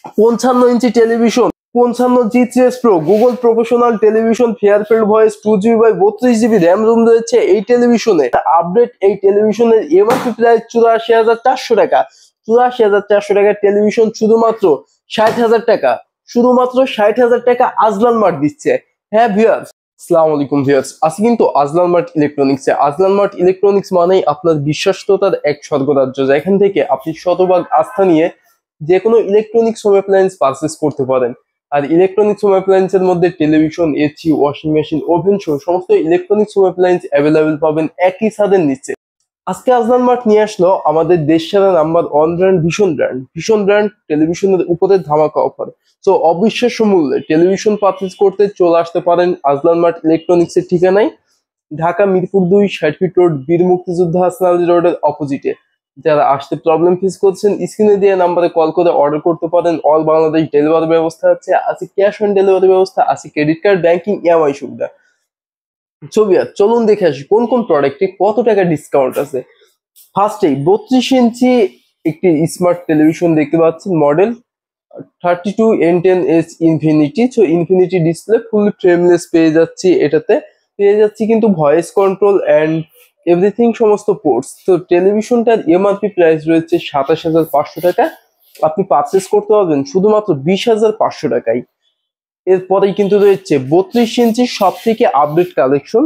55 inch television, 55 GHz pro Google professional television, Fairfield voice, 2GB by 32GB RAM room রয়েছে এই টেলিভিশনে। Update এই টেলিভিশনের এমআরপি প্রাইস 84,400 টাকা। 84,400 টাকার টেলিভিশন শুধুমাত্র 60,000 টাকা, শুধুমাত্র 60,000 টাকা আজলান মার্ট দিচ্ছে। হ্যাঁ ভিউয়ার্স, আসসালামু আলাইকুম ভিউয়ার্স, আজকে কিন্তু আজলান মার্ট ইলেকট্রনিক্সে। আজলান মার্ট ইলেকট্রনিক্স মানেই আপনার বিশ্বস্ততার এক স্বর্গরাজ্য, যেখান থেকে আপনি শতভাগ আস্থা নিয়ে যে কোনো ইলেকট্রনিক্স হোম অ্যাপ্লায়েন্স পারচেস করতে পারেন। আর ইলেকট্রনিক্স হোম অ্যাপ্লায়েন্সের মধ্যে television, AC, washing machine, oven সহ সমস্ত ইলেকট্রনিক্স হোম অ্যাপ্লায়েন্স অ্যাভেলেবেল পাবেন একই ছাদের নিচে। আজকে আজলান মার্ট নিয়ে আসলো আমাদের দেশ সেরা নাম্বার 1 ব্র্যান্ড ভীষণ ব্র্যান্ড। ভীষণ ব্র্যান্ড টেলিভিশনের উপরে ধামাকা অফার। তো অবিশ্বাস্য মূল্যে টেলিভিশন পারচেস করতে চলে আসতে পারেন আজলান মার্ট ইলেকট্রনিক্সের ঠিকানায়, ঢাকা মিরপুর 2 60 ফিট রোড, বীর মুক্তিযোদ্ধা হাসান আলী রোডের অপোজিটে। যারা আসতে প্রবলেম ফেস করছেন, স্ক্রিনে দেওয়া নাম্বারে কল করে অর্ডার করতে পারেন। অল বাংলাদেশ ডেলিভারি ব্যবস্থা আছে ক্যাশ অন ডেলিভারি ব্যবস্থা আছে, ক্রেডিট কার্ড, ব্যাংকিং, ইএমআই সুবিধা। ছবি চলুন দেখে আসি কোন কোন প্রোডাক্টে কত টাকা ডিসকাউন্ট আছে। ফার্স্টেই 32 ইঞ্চি একটি স্মার্ট টেলিভিশন দেখতে পাচ্ছেন, model 32N10S infinity. So infinity display, ফুল ফ্রেমলেস পেয়ে যাচ্ছি এটাতে, পেয়ে যাচ্ছি কিন্তু ভয়েস কন্ট্রোল অ্যান্ড এভরিথিং, সমস্ত পোর্টস। তো টেলিভিশনটার এমআরপি প্রাইস রয়েছে 27,500 টাকা। আপনি পারচেস করতে পারবেন শুধুমাত্র 20,500 টাকায়। এরপরেই কিন্তু রয়েছে 32 ইঞ্চি সব থেকে আপডেট কালেকশন,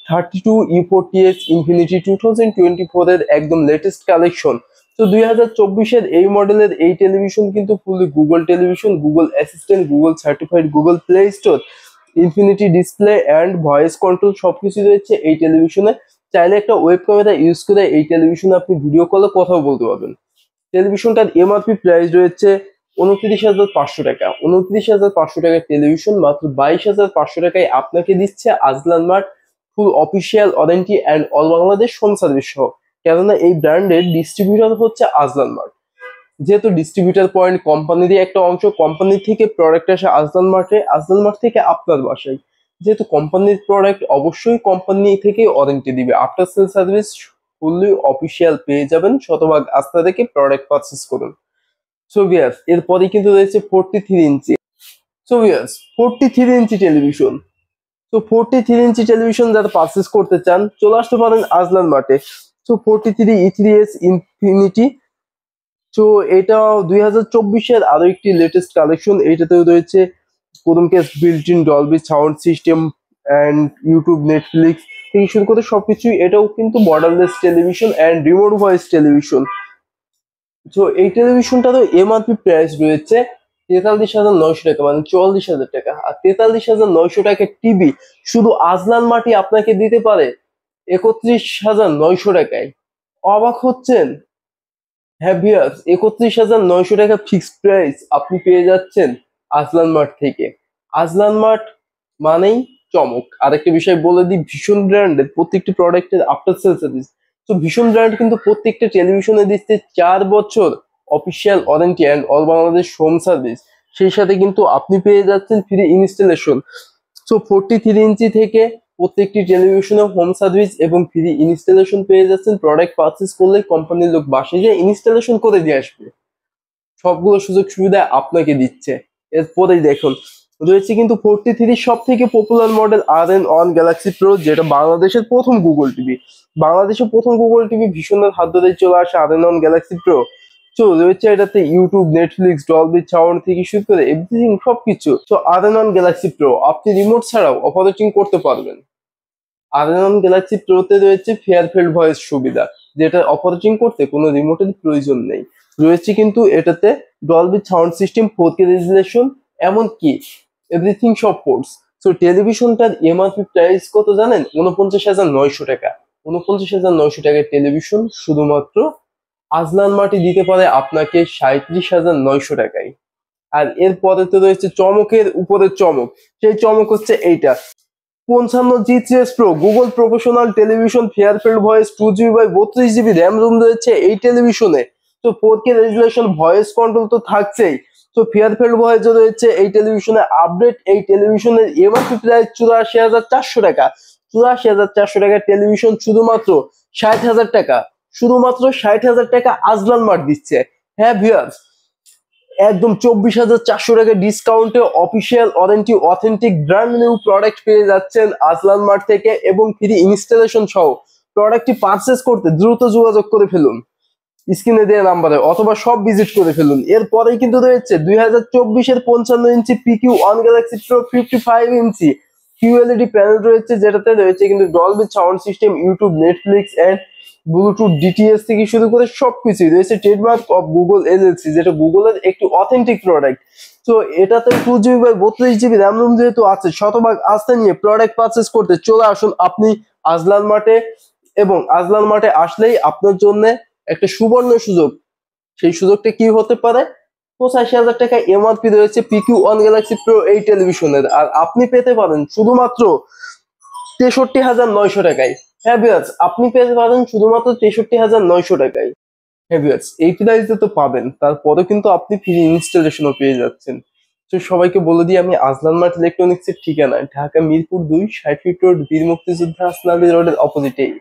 32E40S ইনফিনিটি 2024 এর একদম লেটেস্ট কালেকশন। তো 2024-এর এই মডেলের এই টেলিভিশন কিন্তু fully Google television, Google assistant, Google certified, Google play store, infinity display and voice control সবকিছু রয়েছে এই টেলিভিশনে। চাইলে একটা ওয়েব ক্যামেরা ইউজ করে এই টেলিভিশনে আপনি ভিডিও কলে কথাও বলতে পারবেন। টেলিভিশনটার এমআরপি প্রাইস রয়েছে 29,500 টাকা। 29,500 টাকার টেলিভিশন মাত্র 22,500 টাকায় আপনাকে দিচ্ছে Azlan mart, full official warranty and all Bangladesh home service সহ। কেননা এই ব্র্যান্ডের ডিস্ট্রিবিউটর হচ্ছে আজলান মার্ট। যেহেতু ডিস্ট্রিবিউটর পয়েন্ট কোম্পানিরই একটা অংশ, কোম্পানি থেকে প্রোডাক্ট আসে আজলান মার্টে, আজলান মার্ট থেকে আপনার বাসায়। যেহেতু কোম্পানির প্রোডাক্ট, অবশ্যই কোম্পানি থেকে ওয়ারেন্টি দিবে। After sale service fully official পেয়ে যাবেন, শতভাগ আস্থা থেকে প্রোডাক্ট পারচেস করুন। সো ভিউয়ার্স, এরপরে কিন্তু রয়েছে 43 inch. So viewers, 43 inch television. তো 43 ইঞ্চি টেলিভিশন যারা পারচেস করতে চান চলে আসতে পারেন আজলান মার্টে। তো 43E3S ইনফিনিটি, তো এটা 2024-এর আরো একটি লেটেস্ট কালেকশন। এইটাতেও রয়েছে Chromecast, built in Dolby sound system and YouTube, Netflix থেকে শুরু করে সবকিছুই। এটাও কিন্তু borderless television and remote voice television. তো এই টেলিভিশনটারও এমআরপি প্রাইস রয়েছে 43,900 টাকা, মানে 44,000 টাকা। আর 43,900 টাকার টিভি শুধু আজলান মার্টই আপনাকে দিতে পারে 31,900 টাকায়। অবাক হচ্ছেন? হ্যাঁ ভিউয়ার্স, 31,900 টাকা ফিক্সড প্রাইস আপনি পেয়ে যাচ্ছেন আজলান মার্ট থেকে। আজলান মার্ট মানেই চমক। আরেকটা বিষয় বলে দিই, ভীষণ ব্র্যান্ডের প্রত্যেকটি প্রোডাক্টের আফটার সেল সার্ভিস। তো ভীষণ ব্র্যান্ড কিন্তু প্রত্যেকটা টেলিভিশনে দিচ্ছে 4 বছর official warranty and all Bangladesh home service. সেই সাথে কিন্তু আপনি পেয়ে যাচ্ছেন ফ্রি ইনস্টলেশন। সো 43 ইঞ্চি থেকে প্রত্যেকটি টেলিভিশনে হোম সার্ভিস এবং ফ্রি ইনস্টলেশন পেয়ে যাচ্ছেন। প্রোডাক্ট পারচেস করলে কোম্পানির লোক বাসায় গিয়ে ইনস্টলেশন করে দিয়ে আসবে। সবগুলো সুযোগ সুবিধা আপনাকে দিচ্ছে। এরপরেই দেখুন রয়েছে কিন্তু 43 সব থেকে popular model RN1 Galaxy pro, যেটা বাংলাদেশের প্রথম গুগল টিভি। বাংলাদেশের প্রথম গুগল টিভি ভীষণের হাত ধরে চলে আসে RN1 গ্যালাক্সি প্রো। তো রয়েছে এটাতে ইউটিউব, নেটফ্লিক্স, ডলবি সাউন্ড থেকে শুরু করে এভরিথিং সবকিছু। তো RN1 গ্যালাক্সি প্রো আপনি রিমোট ছাড়াও অপারেটিং করতে পারবেন। RN1 গ্যালাক্সি প্রোতে রয়েছে ফেয়ারফিল্ড ভয়েস সুবিধা, যেটা অপারেটিং করতে কোনো রিমোটের প্রয়োজন নেই। রয়েছে কিন্তু এটাতে Dolby sound system, 4K resolution, এমনকি এভরিথিং সব পোর্টস। সো টেলিভিশনটার এমআরপি প্রাইস কত জানেন? 49,900 টাকা। 49,900 টাকার টেলিভিশন শুধুমাত্র আজলান মার্ট দিতে পারে আপনাকে 37,900 টাকায়। আর এরপরে তো রয়েছে চমকের উপরে চমক। সেই চমক হচ্ছে এইটা, 55 GHz pro Google professional television, Fairfield voice, 2GB by 32GB RAM room রয়েছে এই টেলিভিশনে। তো 4K রেজুলেশন, ভয়েস কন্ট্রোল তো থাকছেই। তো ফেয়ারফিল্ড ভয়েস রয়েছে এই টেলিভিশনে। আপডেট এই টেলিভিশনের এমআরপি প্রাইস 84,400 টাকা। 84,400 টাকার টেলিভিশন শুধুমাত্র 60,000 টাকা, শুধুমাত্র 60,000 টাকা আজলান মার্ট দিচ্ছে। হ্যাঁ ভিউয়ার্স, একদম 24,400 টাকা ডিসকাউন্টে official warranty authentic brand new product পেয়ে যাচ্ছেন আজলান মার্ট থেকে এবং ফ্রি ইনস্টলেশন সহ। প্রোডাক্টটি পারচেস করতে দ্রুত যোগাযোগ করে ফেলুন স্ক্রিনে দেওয়া নাম্বারে অথবা সব ভিজিট করে ফেলুন। এরপরেই কিন্তু রয়েছে 2024-এর 55 inch PQ one Galaxy pro 55 inch QLED panel রয়েছে, যেটাতে রয়েছে কিন্তু Dolby sound system, YouTube, Netflix and Bluetooth, DTS থেকে শুরু করে সবকিছুই রয়েছে ট্রেডমার্ক অফ গুগল এলএলসি, যেটা গুগলের একটি অথেন্টিক প্রোডাক্ট। তো এটাতে 2GB by 32GB RAM ROM যেহেতু আছে, শতভাগ আস্থা নিয়ে প্রোডাক্ট পারচেস করতে চলে আসুন আপনি আজলান মার্টে। এবং আজলান মার্টে আসলেই আপনার জন্য একটা সুবর্ণ সুযোগ। সেই সুযোগটা কি হতে পারে? 85,000 টাকা এমআরপি রয়েছে পিকিউ ওয়ান গ্যালাক্সি প্রো এই টেলিভিশনের, আর আপনি পেতে পারেন শুধুমাত্র 63,900 টাকায়। হ্যাঁ ভিউয়ার্স, আপনি পেতে পারেন শুধুমাত্র 63,900 টাকায়। হ্যাঁ ভিউয়ার্স, এই প্রাইসে তো পাবেন, তারপরে কিন্তু আপনি ফ্রি ইনস্টলেশনও পেয়ে যাচ্ছেন। তো সবাইকে বলে দিই, আমি আজলান মার্ট ইলেকট্রনিক্সের ঠিকানা ঢাকা মিরপুর 2 60 ফিট রোড, বীর মুক্তিযোদ্ধা আসনালী রোডের অপোজিটেই।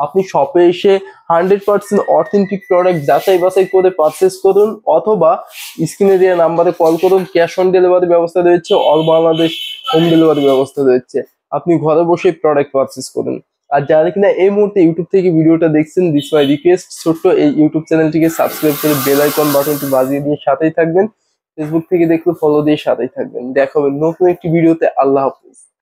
আপনি শপে এসে 100% অথেন্টিক প্রোডাক্ট যাচাই বাছাই করে পারচেস করুন, অথবা স্ক্রিনে দেওয়া নাম্বারে কল করুন। ক্যাশ অন ডেলিভারি ব্যবস্থা রয়েছে, অল বাংলাদেশ হোম ডেলিভারি ব্যবস্থা রয়েছে। আপনি ঘরে বসে প্রোডাক্ট পারচেস করুন। আর যারা কিনা এই মুহূর্তে ইউটিউব থেকে ভিডিওটা দেখছেন, দিস মাই রিকোয়েস্ট, ছোট্ট এই ইউটিউব চ্যানেলটিকে সাবস্ক্রাইব করে বেল আইকন বাটনটি বাজিয়ে দিয়ে সাথেই থাকবেন। ফেসবুক থেকে দেখলে ফলো দিয়ে সাথেই থাকবেন। দেখা হবে নতুন একটি ভিডিওতে। আল্লাহ হাফেজ।